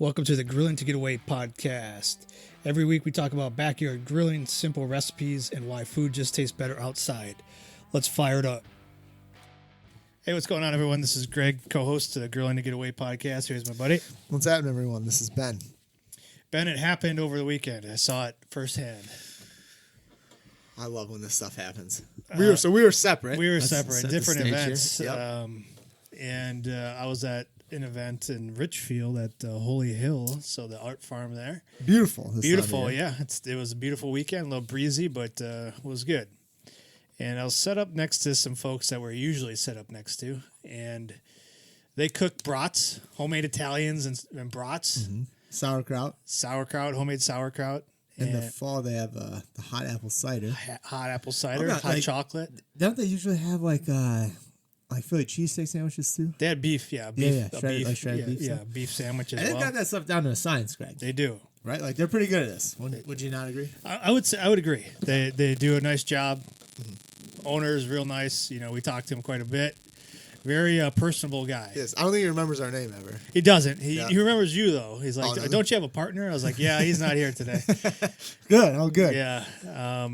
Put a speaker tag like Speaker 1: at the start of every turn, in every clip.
Speaker 1: Welcome to the Grilling to Get Away podcast. Every week we talk about backyard grilling, simple recipes, and why food just tastes better outside. Let's fire it up. Hey, what's going on, everyone? This is Greg, co-host of the Grilling to Get Away podcast. Here's my buddy.
Speaker 2: What's happening, everyone? This is Ben.
Speaker 1: Ben, it happened over the weekend. I saw it firsthand.
Speaker 2: I love when this stuff happens. We were separate.
Speaker 1: We were separate, different events.
Speaker 2: Yep.
Speaker 1: I was at an event in Richfield at Holy Hill, so the art farm there.
Speaker 2: Beautiful.
Speaker 1: Yeah. It was a beautiful weekend, a little breezy, but it was good. And I was set up next to some folks that we're usually set up next to, and they cook brats, homemade Italians and brats.
Speaker 2: Mm-hmm. Sauerkraut.
Speaker 1: Homemade sauerkraut.
Speaker 2: In the fall, they have the hot apple cider.
Speaker 1: Hot apple cider, hot chocolate.
Speaker 2: Don't they usually have like Philly cheesesteak sandwiches too?
Speaker 1: They had beef, yeah. Beef,
Speaker 2: shredded beef.
Speaker 1: Yeah, beef sandwich as
Speaker 2: and
Speaker 1: well.
Speaker 2: They've got that stuff down to a science, Greg.
Speaker 1: They do.
Speaker 2: Right? Like, they're pretty good at this. Would you not agree?
Speaker 1: I would agree. They do a nice job. Mm-hmm. Owner's real nice. You know, we talked to him quite a bit. Very personable guy.
Speaker 2: Yes. I don't think he remembers our name ever.
Speaker 1: He doesn't. He remembers you, though. He's like,
Speaker 2: no.
Speaker 1: Don't you have a partner? I was like, yeah, he's not here today.
Speaker 2: Good. Oh, good.
Speaker 1: Yeah.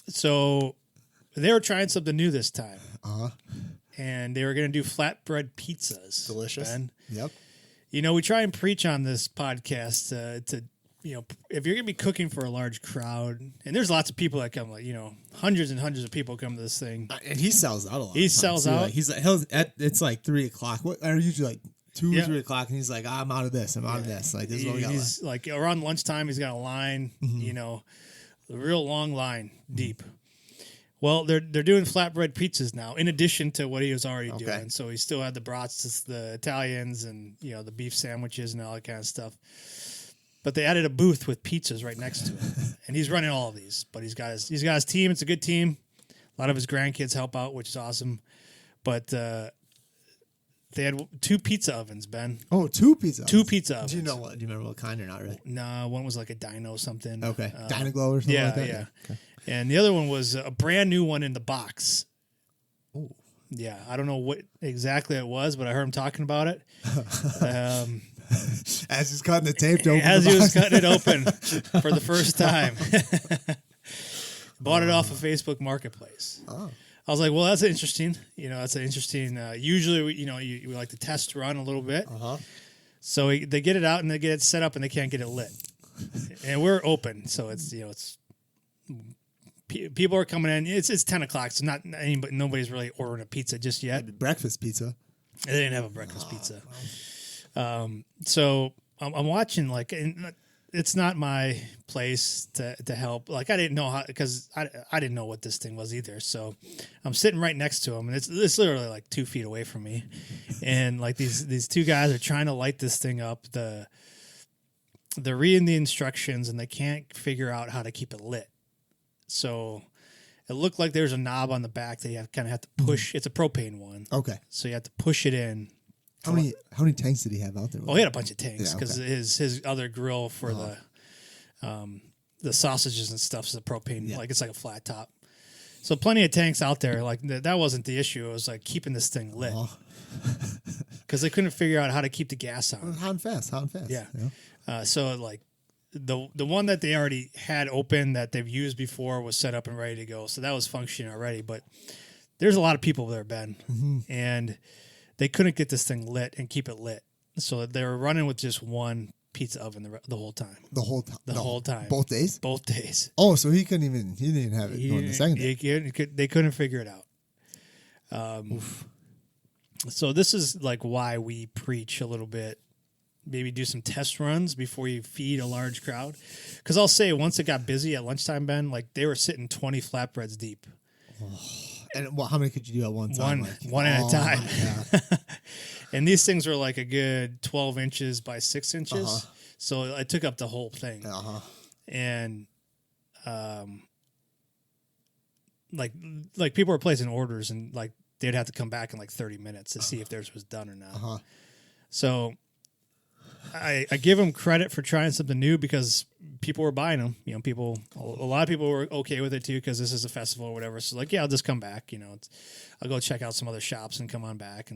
Speaker 1: So they were trying something new this time.
Speaker 2: Uh-huh.
Speaker 1: And they were going to do flatbread pizzas.
Speaker 2: Delicious.
Speaker 1: Ben.
Speaker 2: Yep.
Speaker 1: You know, we try and preach on this podcast to you know, if you're going to be cooking for a large crowd, and there's lots of people that come, like, you know, hundreds and hundreds of people come to this thing.
Speaker 2: And he sells out a lot.
Speaker 1: He sells out.
Speaker 2: Like, it's like 3 o'clock. What are usually like 2 or 3 o'clock, and he's like, I'm out of this. Out of this. Like, this is what we got.
Speaker 1: He's like around lunchtime. He's got a line, you know, a real long line deep. Well, they're doing flatbread pizzas now, in addition to what he was already doing. So he still had the brats, the Italians, and, you know, the beef sandwiches and all that kind of stuff. But they added a booth with pizzas right next to it, and he's running all of these. But he's got his team. It's a good team. A lot of his grandkids help out, which is awesome. But they had 2 pizza ovens, Ben.
Speaker 2: Oh, 2 pizza ovens.
Speaker 1: 2 pizza ovens.
Speaker 2: Do you remember what kind or not really?
Speaker 1: Nah, one was like a Dino something.
Speaker 2: Okay, Dynaglow or something like that.
Speaker 1: Yeah.
Speaker 2: Okay.
Speaker 1: And the other one was a brand new one in the box.
Speaker 2: Oh.
Speaker 1: Yeah, I don't know what exactly it was, but I heard him talking about it.
Speaker 2: As he's cutting the tape to open
Speaker 1: As
Speaker 2: the
Speaker 1: he was
Speaker 2: box.
Speaker 1: cutting it open for the first time. Bought it off of Facebook Marketplace.
Speaker 2: Oh.
Speaker 1: I was like, well, that's interesting. You know, that's an interesting. Usually, we like to test run a little bit.
Speaker 2: Uh-huh.
Speaker 1: So they get it out and they get it set up and they can't get it lit. And we're open, so it's people are coming in. It's 10 o'clock, so nobody's really ordering a pizza just yet.
Speaker 2: Breakfast pizza.
Speaker 1: They didn't have a breakfast pizza. So I'm watching, like, and it's not my place to help. Like, I didn't know how, because I didn't know what this thing was either. So I'm sitting right next to him, and it's literally like 2 feet away from me. And like these 2 guys are trying to light this thing up. They're reading the instructions and they can't figure out how to keep it lit. So it looked like there's a knob on the back that you have to push. It's a propane one.
Speaker 2: Okay.
Speaker 1: So you have to push it in.
Speaker 2: How many tanks did he have out there?
Speaker 1: Oh, he had a bunch of tanks because
Speaker 2: Yeah, okay.
Speaker 1: his other grill for the sausages and stuff is a propane, like it's like a flat top. So plenty of tanks out there. Like that wasn't the issue. It was like keeping this thing lit because they couldn't figure out how to keep the gas on.
Speaker 2: Hot and fast.
Speaker 1: Yeah. So like the one that they already had open that they've used before was set up and ready to go. So that was functioning already. But there's a lot of people there, Ben, and they couldn't get this thing lit and keep it lit. So they were running with just one pizza oven the whole time.
Speaker 2: The whole time. Both days?
Speaker 1: Both days.
Speaker 2: Oh, so he didn't even have it on the second day.
Speaker 1: They couldn't figure it out. So this is like why we preach a little bit. Maybe do some test runs before you feed a large crowd. Because I'll say once it got busy at lunchtime, Ben, like they were sitting 20 flatbreads deep.
Speaker 2: And how many could you do at one time?
Speaker 1: One at a time. And these things were like a good 12 inches by 6 inches. So I took up the whole thing. And like people were placing orders and like they'd have to come back in like 30 minutes to see if theirs was done or not. So I give them credit for trying something new because people were buying them. You know, a lot of people were okay with it too because this is a festival or whatever. So like, yeah, I'll just come back. You know, I'll go check out some other shops and come on back.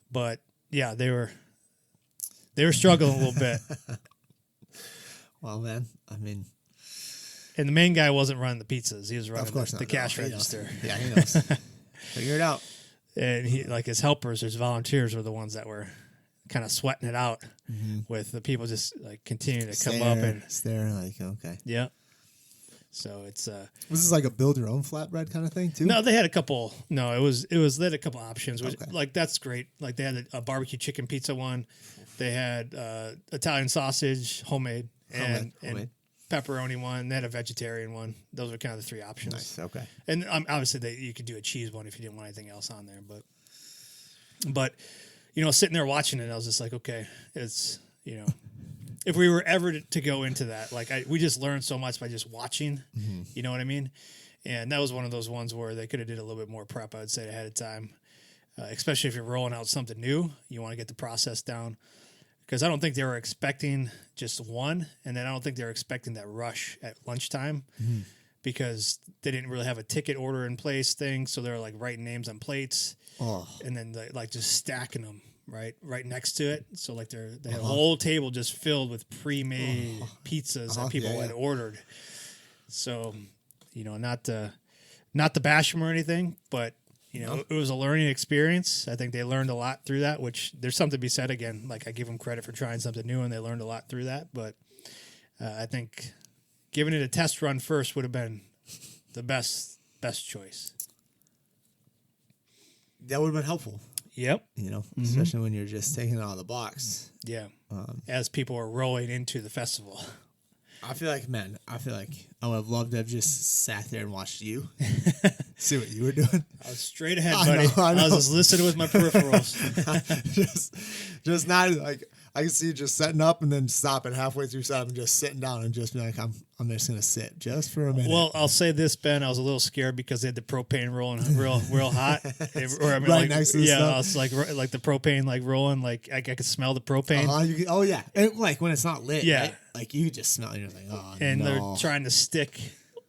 Speaker 1: But yeah, they were They were struggling a little bit.
Speaker 2: Well, man, I mean,
Speaker 1: and the main guy wasn't running the pizzas; he was running the cash
Speaker 2: no,
Speaker 1: register.
Speaker 2: Yeah, he knows. Figure it out.
Speaker 1: And he, like his helpers, his volunteers, were the ones that were kind of sweating it out with the people just like continuing to come up and
Speaker 2: stare. Like, okay,
Speaker 1: yeah. So it's
Speaker 2: was this like a build your own flatbread kind of thing too?
Speaker 1: No, they had a couple. No, it was they had a couple options, which like that's great. Like they had a barbecue chicken pizza one. They had Italian sausage, homemade, and pepperoni one. They had a vegetarian one. Those were kind of the three options.
Speaker 2: Nice. Okay.
Speaker 1: And obviously you could do a cheese one if you didn't want anything else on there. But you know, sitting there watching it, I was just like, okay, it's, you know, if we were ever to go into that, like we just learned so much by just watching. You know what I mean? And that was one of those ones where they could have did a little bit more prep, I would say, ahead of time. Especially if you're rolling out something new, you want to get the process down. Because I don't think they were expecting just one, and then I don't think they were expecting that rush at lunchtime because they didn't really have a ticket order in place thing, so they were like writing names on plates and then like just stacking them right next to it. So like they had a whole table just filled with pre-made pizzas that people had ordered. So, you know, not to bash them or anything, but you know, it was a learning experience. I think they learned a lot through that, which there's something to be said again. Like I give them credit for trying something new, and they learned a lot through that. But I think giving it a test run first would have been the best choice.
Speaker 2: That would have been helpful.
Speaker 1: Yep.
Speaker 2: You know, especially when you're just taking it out of the box.
Speaker 1: Yeah. As people are rolling into the festival.
Speaker 2: I feel like I would have loved to have just sat there and watched you. See what you were doing.
Speaker 1: I was straight ahead, buddy. I was just listening with my peripherals.
Speaker 2: just not like I can see you just setting up and then stopping halfway through set and just sitting down and just be like, I'm just gonna sit just for a minute.
Speaker 1: Well, I'll say this, Ben. I was a little scared because they had the propane rolling real hot.
Speaker 2: Next to the stuff.
Speaker 1: I was like the propane like rolling, like I could smell the propane.
Speaker 2: Oh yeah, and like when it's not lit.
Speaker 1: Yeah,
Speaker 2: right? Like you could just smell it. You're like, oh,
Speaker 1: and they're trying to stick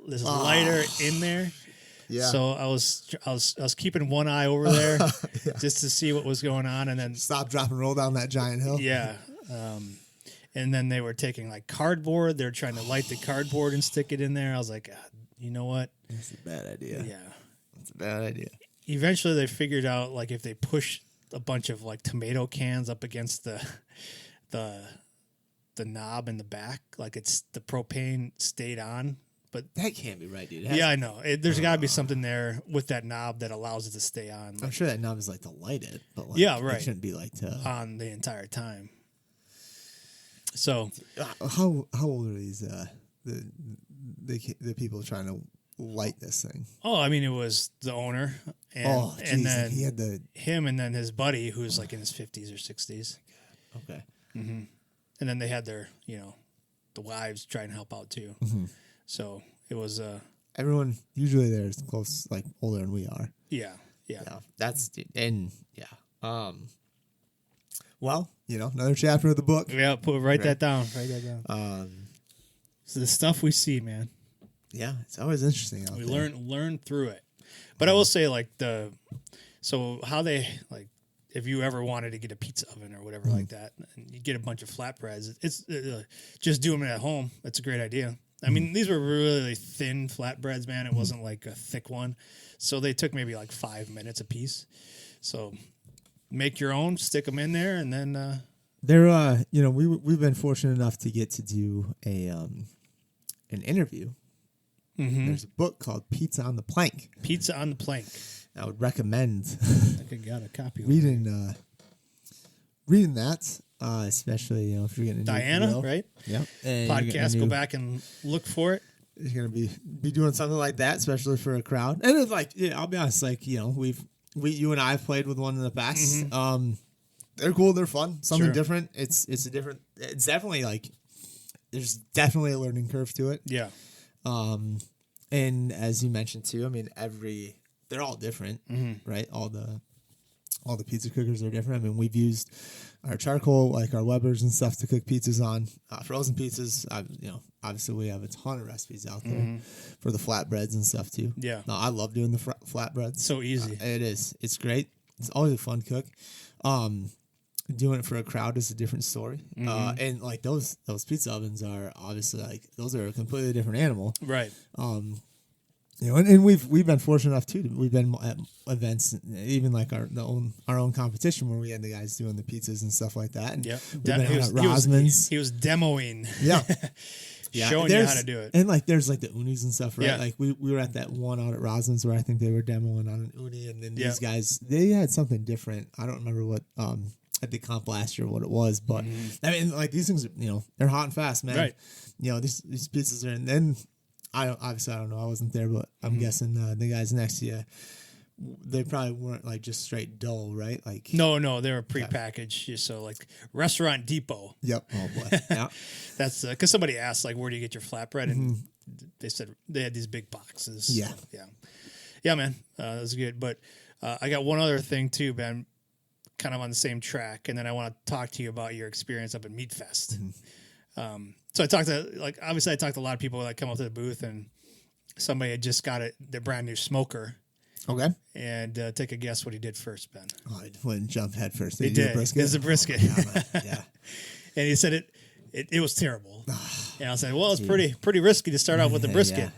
Speaker 1: this lighter in there.
Speaker 2: Yeah.
Speaker 1: So I was keeping one eye over there just to see what was going on, and then
Speaker 2: stop, drop, and roll down that giant hill.
Speaker 1: Yeah. And then they were taking like cardboard. They're trying to light the cardboard and stick it in there. I was like, you know what?
Speaker 2: That's a bad idea.
Speaker 1: Yeah.
Speaker 2: That's a bad idea.
Speaker 1: Eventually they figured out like if they push a bunch of like tomato cans up against the knob in the back, like it's the propane stayed on. But
Speaker 2: that can't be right, dude.
Speaker 1: Yeah, I know. There's got to be something there with that knob that allows it to stay on.
Speaker 2: I'm sure that knob is like to light it, but like,
Speaker 1: yeah, right.
Speaker 2: It shouldn't be like to
Speaker 1: on the entire time. So,
Speaker 2: how old are these the people trying to light this thing?
Speaker 1: Oh, I mean, it was the owner, and then
Speaker 2: he had
Speaker 1: him, and then his buddy who's like in his 50s or 60s.
Speaker 2: Okay.
Speaker 1: Mm-hmm. And then they had their, the wives try and help out too.
Speaker 2: Mm-hmm.
Speaker 1: So it was
Speaker 2: everyone usually there is close, like older than we are.
Speaker 1: Yeah.
Speaker 2: That's well, another chapter of the book.
Speaker 1: Yeah, write that down. Write that down. So the stuff we see, man.
Speaker 2: Yeah, it's always interesting.
Speaker 1: We learn through it. But I will say, like how they like. If you ever wanted to get a pizza oven or whatever like that, and you get a bunch of flatbreads, it's just do them at home. That's a great idea. I mean, these were really thin flatbreads, man. It wasn't like a thick one. So they took maybe like 5 minutes a piece. So make your own, stick them in there, and then...
Speaker 2: we've been fortunate enough to get to do an interview. Mm-hmm. There's a book called Pizza on the Plank.
Speaker 1: Pizza on the Plank.
Speaker 2: I would recommend
Speaker 1: I think I got a copy
Speaker 2: reading that, especially if you're getting a
Speaker 1: Diana,
Speaker 2: new
Speaker 1: right?
Speaker 2: Yep.
Speaker 1: Podcast. Go back and look for it.
Speaker 2: You're gonna be doing something like that, especially for a crowd. And it's like, I'll be honest, like you and I have played with one in the past. Mm-hmm. They're cool. They're fun. Something different. It's definitely like there's definitely a learning curve to it.
Speaker 1: Yeah.
Speaker 2: And as you mentioned too, I mean they're all different, right? All the pizza cookers are different. I mean, we've used our charcoal, like our Weber's and stuff, to cook pizzas on. Frozen pizzas, obviously we have a ton of recipes out there for the flatbreads and stuff too.
Speaker 1: Yeah.
Speaker 2: No, I love doing the flatbreads.
Speaker 1: So easy.
Speaker 2: It is. It's great. It's always a fun cook. doing it for a crowd is a different story. And like those pizza ovens are obviously like those are a completely different animal,
Speaker 1: right?
Speaker 2: And we've been fortunate enough too. We've been at events, even like our own competition where we had the guys doing the pizzas and stuff like that. And we've been out at Rosman's.
Speaker 1: He was demoing.
Speaker 2: Yeah.
Speaker 1: Showing you how to do it.
Speaker 2: And like there's like the unis and stuff, right?
Speaker 1: Yeah.
Speaker 2: Like we were at that one out at Rosman's where I think they were demoing on an uni, and then these guys, they had something different. I don't remember what at the comp last year what it was, but I mean like these things, they're hot and fast, man.
Speaker 1: Right.
Speaker 2: These pizzas are, and then I don't know, I wasn't there, but I'm guessing the guys next to you, they probably weren't like just straight dough, right? Like
Speaker 1: no, they were prepackaged. So like Restaurant Depot.
Speaker 2: Yep. Oh boy. Yeah.
Speaker 1: That's because somebody asked like, where do you get your flatbread? And they said they had these big boxes.
Speaker 2: Yeah.
Speaker 1: So, yeah, man. That was good. But I got one other thing too, Ben, kind of on the same track, and then I want to talk to you about your experience up at MeatFest. So I talked to obviously I talked to a lot of people that come up to the booth, and somebody had just got their brand new smoker.
Speaker 2: Okay.
Speaker 1: And take a guess what he did first, Ben.
Speaker 2: Oh, he wouldn't jump head first.
Speaker 1: He did. It was a brisket.
Speaker 2: Yeah.
Speaker 1: And he said it was terrible. And I said, well, it's pretty risky to start out with the brisket.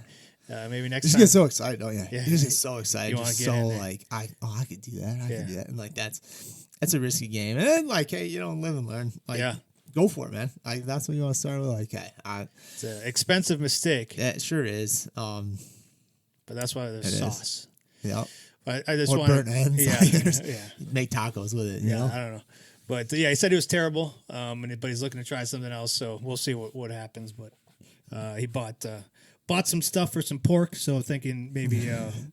Speaker 1: Maybe next time.
Speaker 2: You get so excited, don't you?
Speaker 1: Yeah.
Speaker 2: You just get so excited.
Speaker 1: You
Speaker 2: just so like, I could do that. I could do that. And like, that's a risky game. And then like, hey, live and learn. Like, go for it, man. Like, that's what you want to start with. Like, hey,
Speaker 1: it's an expensive mistake.
Speaker 2: Yeah, it sure is.
Speaker 1: But that's why there's sauce.
Speaker 2: Yeah.
Speaker 1: But I just
Speaker 2: want burnt ends.
Speaker 1: Yeah.
Speaker 2: Make tacos with it.
Speaker 1: I don't know. But he said it was terrible. But he's looking to try something else. So we'll see what happens. But he bought some stuff for some pork. So thinking maybe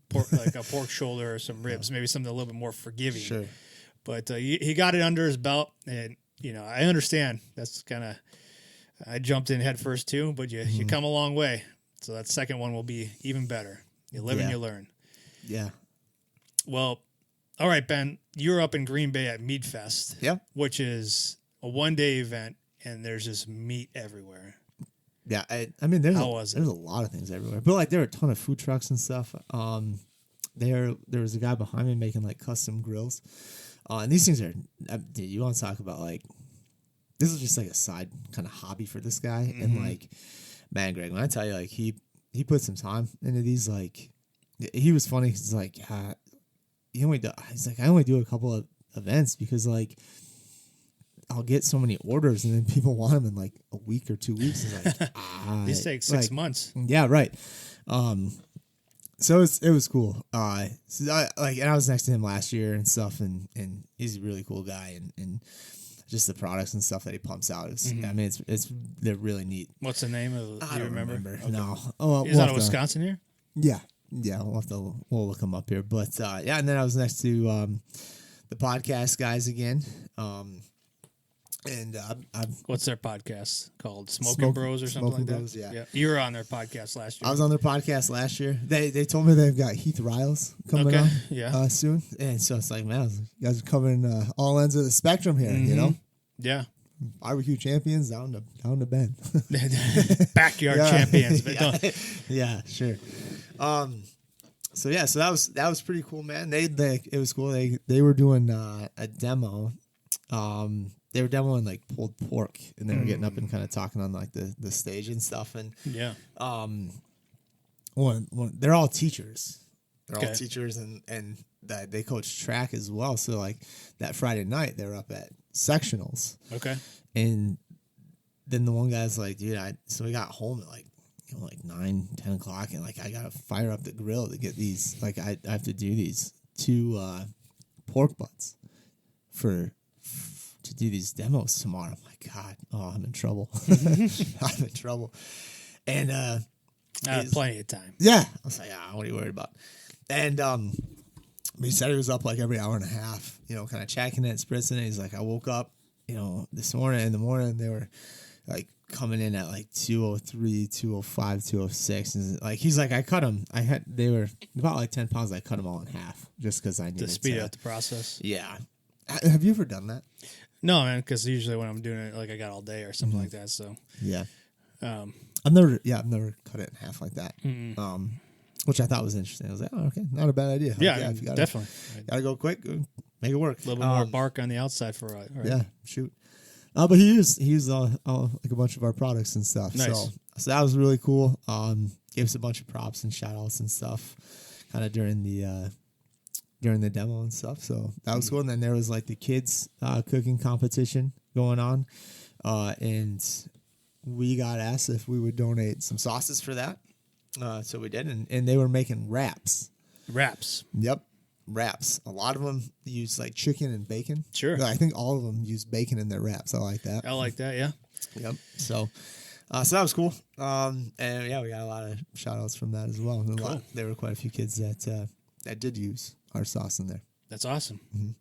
Speaker 1: pork, like a pork shoulder or some ribs, maybe something a little bit more forgiving.
Speaker 2: Sure.
Speaker 1: But he got it under his belt, and I understand. That's kind of I jumped in head first too. But you come a long way. So that second one will be even better. You live and you learn.
Speaker 2: Yeah.
Speaker 1: Well, all right, Ben, you're up in Green Bay at MeatFest.
Speaker 2: Yeah.
Speaker 1: Which is a one-day event, and there's just meat everywhere.
Speaker 2: Yeah. I mean, there's a lot of things everywhere. But like there are a ton of food trucks and stuff. There was a guy behind me making like custom grills. And these things are, dude, you want to talk about like, this is just like a side kind of hobby for this guy. And like, man, Greg, when I tell you, like he put some time into these, like, he was funny because like he's like I only do a couple of events because like I'll get so many orders and then people want them in like a week or 2 weeks. It's like
Speaker 1: these take 6 months.
Speaker 2: Yeah, right. So it was cool. So I was next to him last year and stuff, and he's a really cool guy, and just the products and stuff that he pumps out is, I mean, they're really neat.
Speaker 1: What's the name of it?
Speaker 2: I don't remember. Okay. No.
Speaker 1: Is that Wisconsin here?
Speaker 2: Yeah. Yeah, we'll look them up here. But and then I was next to the podcast guys again. And
Speaker 1: what's their podcast called? Smoking Bros or something like
Speaker 2: Bros,
Speaker 1: that? Yeah. You were on their podcast last year.
Speaker 2: I was on their podcast last year. They told me they've got Heath Riles coming on soon. And so it's like, man, you guys are covering all ends of the spectrum here,
Speaker 1: Yeah.
Speaker 2: Barbecue champions down to Ben.
Speaker 1: Backyard champions. But
Speaker 2: yeah, sure. So that was pretty cool, man. It was cool. They were doing a demo. They were demoing like pulled pork, and they were getting up and kind of talking on like the stage and stuff. And they're all teachers. They're all teachers, and that they coach track as well. So like that Friday night, they were up at sectionals. Okay. And then the one guy's like, dude, so we got home at like 9, 10 o'clock, and like I gotta fire up the grill to get these. Like I have to do these 2 pork butts to do these demos tomorrow. I'm like, God, I'm in trouble. I'm in trouble. And
Speaker 1: plenty of time.
Speaker 2: Yeah. I was like, what are you worried about? And he said he was up like every hour and a half, kind of checking it, spritzing it. He's like, I woke up, this morning, in the morning, they were like coming in at like 203, 205, 206. And like, he's like, I cut them. They were about like 10 pounds. I cut them all in half just because I needed
Speaker 1: to speed out the process.
Speaker 2: Yeah. Have you ever done that?
Speaker 1: No, man, because usually when I'm doing it, like I got all day or something like that. So
Speaker 2: yeah, I've never cut it in half like that. which I thought was interesting. I was like, oh, okay, not a bad idea.
Speaker 1: Yeah,
Speaker 2: if you
Speaker 1: definitely.
Speaker 2: Gotta go quick, make it work.
Speaker 1: A little bit more bark on the outside for right?
Speaker 2: Yeah, shoot. But he used like a bunch of our products and stuff.
Speaker 1: Nice.
Speaker 2: So that was really cool. Gave us a bunch of props and shout outs and stuff kind of during the demo and stuff. So that was cool. And then there was like the kids cooking competition going on. And we got asked if we would donate some sauces for that. So we did. And they were making wraps.
Speaker 1: Wraps.
Speaker 2: Yep. Wraps. A lot of them use like chicken and bacon.
Speaker 1: Sure.
Speaker 2: I think all of them use bacon in their wraps. I like that.
Speaker 1: I like that. Yeah.
Speaker 2: Yep. So that was cool. And yeah, we got a lot of shout outs from that as well.
Speaker 1: Cool.
Speaker 2: There were quite a few kids that did use our sauce in there.
Speaker 1: That's awesome. Mm-hmm.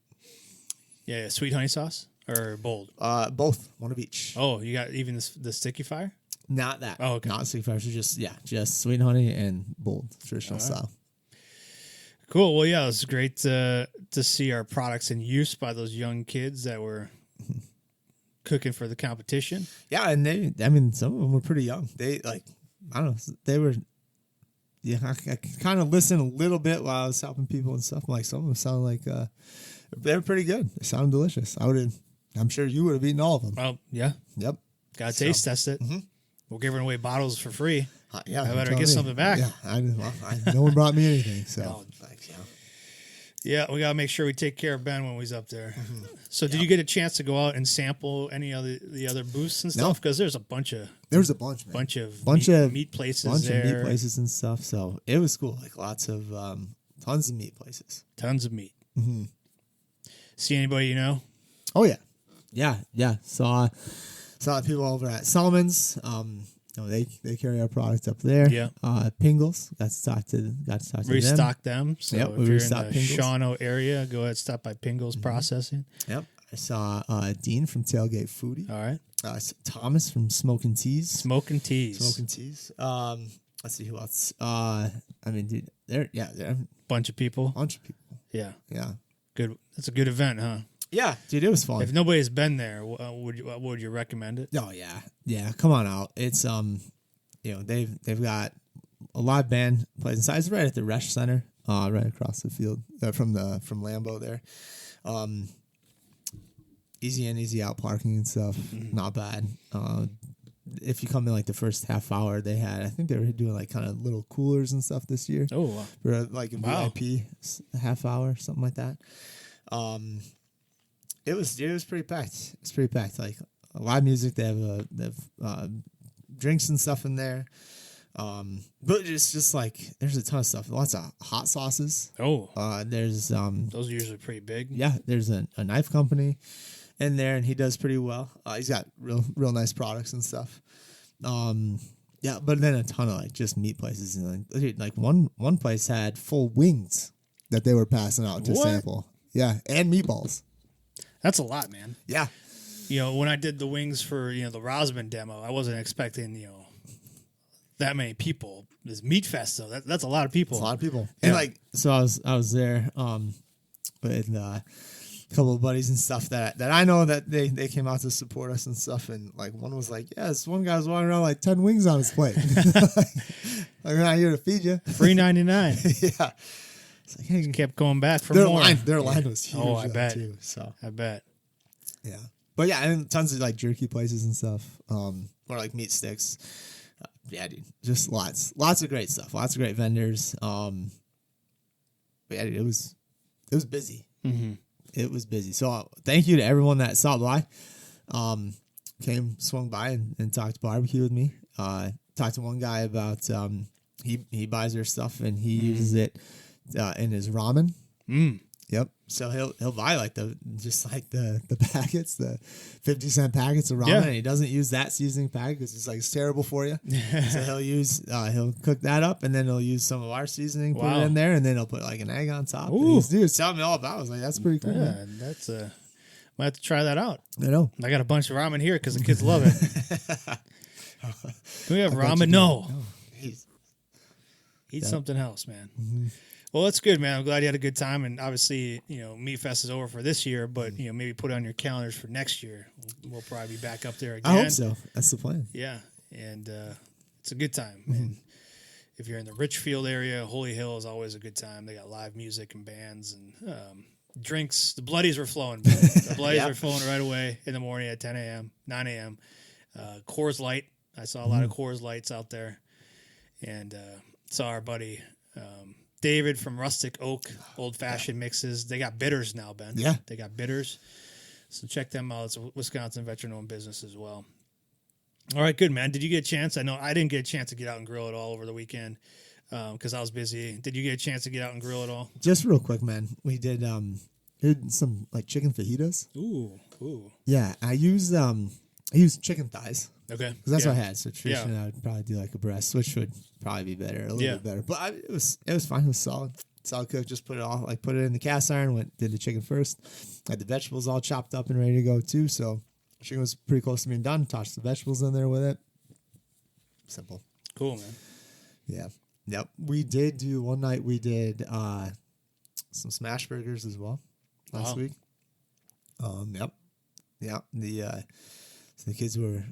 Speaker 1: Yeah. Sweet honey sauce or bold?
Speaker 2: Both. One of each.
Speaker 1: Oh, you got even the sticky fire?
Speaker 2: Not that.
Speaker 1: Oh, okay.
Speaker 2: Not sticky fire. So just sweet honey and bold traditional style.
Speaker 1: Cool. Well, yeah, it was great to see our products in use by those young kids that were cooking for the competition.
Speaker 2: Yeah, and some of them were pretty young. They I don't know, they were. Yeah, I kind of listened a little bit while I was helping people and stuff. Like some of them sound like they were pretty good. They sound delicious. I'm sure you would have eaten all of them.
Speaker 1: Oh yeah.
Speaker 2: Yep.
Speaker 1: Got to taste test it. Mm-hmm. We're giving away bottles for free.
Speaker 2: Yeah,
Speaker 1: I better get something back.
Speaker 2: Yeah, no one brought me anything. So,
Speaker 1: yeah, we gotta make sure we take care of Ben when he's up there. Mm-hmm. So, did you get a chance to go out and sample any of the other booths and stuff? Because there's a bunch of meat places there.
Speaker 2: Meat places and stuff. So it was cool. Like lots of tons of meat places.
Speaker 1: Tons of meat. Mm-hmm. See anybody you know?
Speaker 2: Oh yeah. Saw people over at Solomon's. They carry our products up there.
Speaker 1: Yeah.
Speaker 2: Pingles. Got to talk to them.
Speaker 1: Restock them. So if
Speaker 2: we
Speaker 1: you're in
Speaker 2: restocked
Speaker 1: the
Speaker 2: Pingles.
Speaker 1: Shawano area, go ahead, stop by Pingles Processing.
Speaker 2: Yep. I saw Dean from Tailgate Foodie.
Speaker 1: All right.
Speaker 2: Thomas from Smokin' Teas.
Speaker 1: Smokin' Teas.
Speaker 2: Let's see who else. Dude, they're
Speaker 1: bunch of people.
Speaker 2: Yeah. Yeah.
Speaker 1: Good. That's a good event, huh?
Speaker 2: Yeah, dude, it was fun.
Speaker 1: If nobody's been there, would you recommend it?
Speaker 2: Oh yeah. Come on out. It's they've got a live band plays inside. It's right at the Resch Center, right across the field from Lambeau there. Easy in, easy out parking and stuff. Mm-hmm. Not bad. If you come in like the first half hour, I think they were doing like kind of little coolers and stuff this year.
Speaker 1: Oh, wow.
Speaker 2: For like a VIP half hour, something like that. It was pretty packed. It's pretty packed. Like a lot of music. They have drinks and stuff in there. But it's just like there's a ton of stuff. Lots of hot sauces.
Speaker 1: Oh,
Speaker 2: there's
Speaker 1: those are usually pretty big.
Speaker 2: Yeah, there's a knife company in there, and he does pretty well. He's got real nice products and stuff. Yeah, but then a ton of like just meat places, and like one place had full wings that they were passing out to sample. Yeah, and meatballs.
Speaker 1: That's a lot, man.
Speaker 2: Yeah.
Speaker 1: When I did the wings for, the Rosman demo, I wasn't expecting, that many people. This MeatFest, though, that's a lot of people.
Speaker 2: It's a lot of people.
Speaker 1: Yeah.
Speaker 2: And so I was there with a couple of buddies and stuff that I know that they came out to support us and stuff. And like one was like, yeah, this one guy was walking around like 10 wings on his plate. We're not here to feed you.
Speaker 1: $3.99.
Speaker 2: Yeah. It's like, hey,
Speaker 1: kept going back for more.
Speaker 2: Their line was huge.
Speaker 1: Oh, I bet.
Speaker 2: Too, so
Speaker 1: I bet.
Speaker 2: Yeah. But yeah, and tons of like jerky places and stuff. Or like meat sticks. Yeah, dude. Just lots of great stuff. Lots of great vendors. But yeah, dude, it was busy. It was busy. So thank you to everyone that stopped by. Swung by and talked barbecue with me. Talked to one guy about he buys their stuff and he uses it in his ramen. Yep. So he'll buy like the packets, the 50-cent packets of ramen, and he doesn't use that seasoning packet because it's terrible for you. So he'll cook that up, and then he'll use some of our seasoning, put it in there, and then he'll put like an egg on top. Dude, tell me all about it. I was like, that's pretty cool.
Speaker 1: Yeah,
Speaker 2: man.
Speaker 1: that's might have to try that out.
Speaker 2: I know.
Speaker 1: I got a bunch of ramen here because the kids love it. Can we have ramen? No. Eat something else, man. Mm-hmm. Well, that's good, man. I'm glad you had a good time, and obviously, MeatFest is over for this year, but maybe put it on your calendars for next year. We'll probably be back up there again.
Speaker 2: I hope so. That's the plan.
Speaker 1: Yeah, and it's a good time.
Speaker 2: Mm-hmm.
Speaker 1: And if you're in the Richfield area, Holy Hill is always a good time. They got live music and bands and drinks. The bloodies were flowing. The bloodies were flowing right away in the morning at 10 a.m., 9 a.m. Coors Light. I saw a lot of Coors Lights out there. And saw our buddy David from Rustic Oak Old Fashioned Mixes. They got bitters now, Ben.
Speaker 2: Yeah.
Speaker 1: They got bitters. So check them out. It's a Wisconsin veteran-owned business as well. All right, good, man. Did you get a chance? I know I didn't get a chance to get out and grill at all over the weekend because I was busy. Did you get a chance to get out and grill at all?
Speaker 2: Just real quick, man. We did some like chicken fajitas.
Speaker 1: Ooh.
Speaker 2: Yeah, I used chicken thighs.
Speaker 1: Okay.
Speaker 2: Because that's what I had. So traditionally, I would probably do like a breast, which would probably be better, a little bit better. But it was fine. It was solid cook. Just put it in the cast iron. Did the chicken first. Had the vegetables all chopped up and ready to go too. So chicken was pretty close to being done. Tossed the vegetables in there with it. Simple.
Speaker 1: Cool, man.
Speaker 2: Yeah. Yep. We did do one night. We did some smash burgers as well last week. Yep. Yeah. The kids were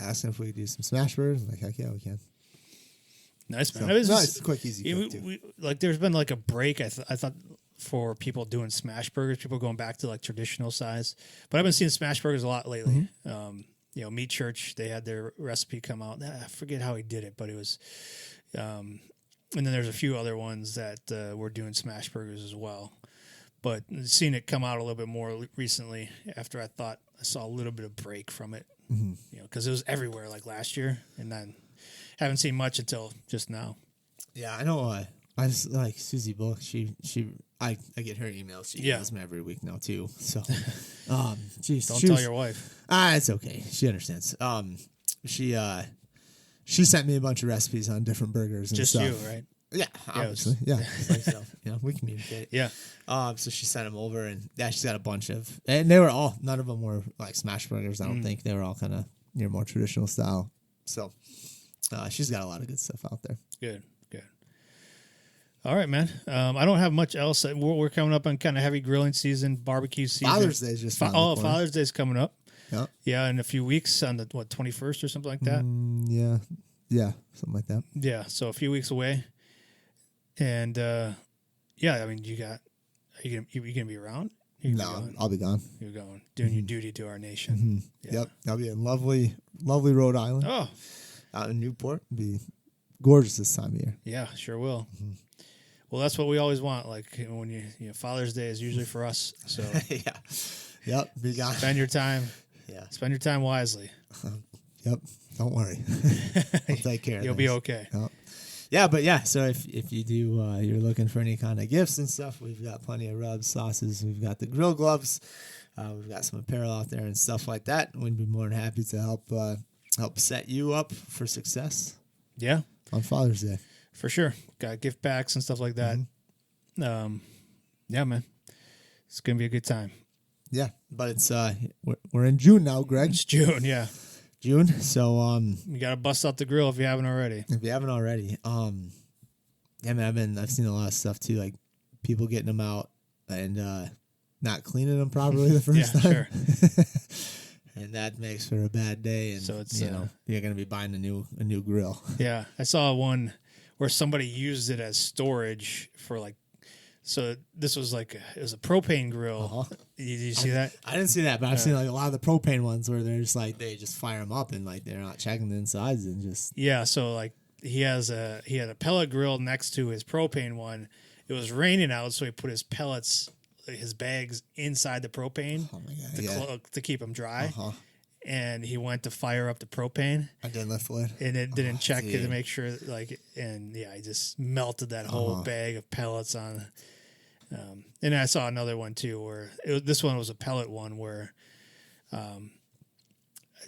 Speaker 2: asking if we could do some smash burgers. I'm like, heck yeah, we can.
Speaker 1: Nice, man.
Speaker 2: So, nice, quick, easy.
Speaker 1: There's been like a break. I thought for people doing smash burgers, people going back to like traditional size. But I've been seeing smash burgers a lot lately. Meat Church, they had their recipe come out. I forget how he did it, but it was. And then there's a few other ones that were doing smash burgers as well. But seeing it come out a little bit more recently after I thought I saw a little bit of break from it. Because it was everywhere like last year, and then haven't seen much until just now.
Speaker 2: Yeah, I know. I just like Susie Book. I get her emails. She emails me every week now too. So, don't
Speaker 1: tell your wife.
Speaker 2: It's okay. She understands. She sent me a bunch of recipes on different burgers and
Speaker 1: just
Speaker 2: stuff.
Speaker 1: You, right?
Speaker 2: Yeah, obviously. So, we communicate.
Speaker 1: Yeah.
Speaker 2: So she sent them over, and she's got a bunch of, and they were all, none of them were like smash burgers. I don't think they were all kind of more traditional style. So, she's got a lot of good stuff out there.
Speaker 1: Good. All right, man. I don't have much else. We're coming up on kind of heavy grilling season, barbecue season.
Speaker 2: Father's Day is just
Speaker 1: Father's Day is coming up.
Speaker 2: Yeah.
Speaker 1: Yeah, in a few weeks on the 21st or something like that.
Speaker 2: Yeah, something like that.
Speaker 1: Yeah, so a few weeks away. And I mean, are you gonna be around?
Speaker 2: No, I'll be gone.
Speaker 1: You're going, doing your duty to our nation.
Speaker 2: Yeah. Yep, I'll be in lovely Rhode Island.
Speaker 1: Oh,
Speaker 2: out in Newport. It'll be gorgeous this time of year.
Speaker 1: Yeah, sure will. Well, that's what we always want. Like when you Father's Day is usually for us. So
Speaker 2: yeah, yep. Be gone.
Speaker 1: Spend your time.
Speaker 2: Yeah,
Speaker 1: spend your time wisely.
Speaker 2: Yep. Don't worry. I'll take care.
Speaker 1: You'll be okay.
Speaker 2: Yep. Yeah, but yeah. So if you do, you're looking for any kind of gifts and stuff, we've got plenty of rubs, sauces. We've got the grill gloves. We've got some apparel out there and stuff like that. We'd be more than happy to help set you up for success.
Speaker 1: Yeah,
Speaker 2: on Father's Day.
Speaker 1: For sure. Got gift packs and stuff like that. Yeah, man. It's going to be a good time.
Speaker 2: Yeah, but it's we're in June now, Greg.
Speaker 1: It's June, yeah.
Speaker 2: June. So
Speaker 1: you got to bust out the grill if you haven't already.
Speaker 2: Yeah, man, I've seen a lot of stuff too, like people getting them out and not cleaning them properly the first time. Sure. And that makes for a bad day, and so it's you're going to be buying a new grill.
Speaker 1: Yeah, I saw one where somebody used it as storage for like. So this was like it was a propane grill. Did you see that?
Speaker 2: I didn't see that, but I've seen like a lot of the propane ones where they're just like they just fire them up and like they're not checking the insides and just.
Speaker 1: Yeah, so like he had a pellet grill next to his propane one. It was raining out, so he put his pellets. His bags inside the propane to keep them dry, and he went to fire up the propane.
Speaker 2: I didn't lift the lid,
Speaker 1: and it didn't check it to make sure, he just melted that whole bag of pellets on. And I saw another one too, where this one was a pellet one where,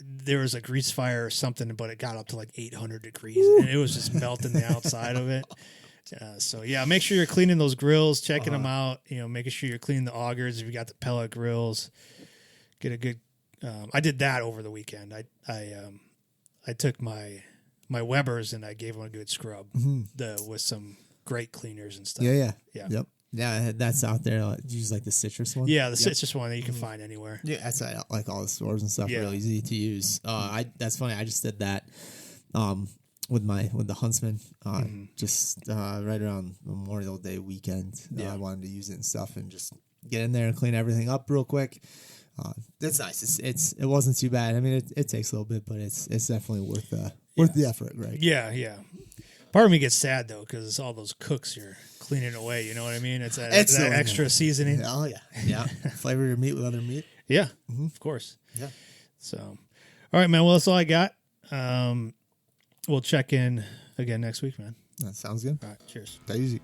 Speaker 1: there was a grease fire or something, but it got up to like 800 degrees, and it was just melting the outside of it. So yeah, make sure you're cleaning those grills, checking them out. Making sure you're cleaning the augers if you got the pellet grills. Get a good. I did that over the weekend. I took my Weber's and I gave them a good scrub with some great cleaners and stuff.
Speaker 2: Yeah. Yep. Yeah, that's out there. Use like the citrus one.
Speaker 1: Yeah, the citrus one that you can find anywhere.
Speaker 2: Yeah, that's like all the stores and stuff. Real easy to use. That's funny. I just did that. with the Huntsman, just right around Memorial Day weekend. I wanted to use it and stuff, and just get in there and clean everything up real quick. That's nice. It wasn't too bad. I mean, it takes a little bit, but it's definitely worth the effort, right?
Speaker 1: Yeah. Part of me gets sad though, because it's all those cooks you're cleaning away. You know what I mean? It's that extra seasoning.
Speaker 2: Oh yeah. Flavor your meat with other meat.
Speaker 1: Yeah, of course.
Speaker 2: Yeah.
Speaker 1: So, all right, man. Well, that's all I got. We'll check in again next week, man.
Speaker 2: That sounds good.
Speaker 1: All right. Cheers.
Speaker 2: Take it easy.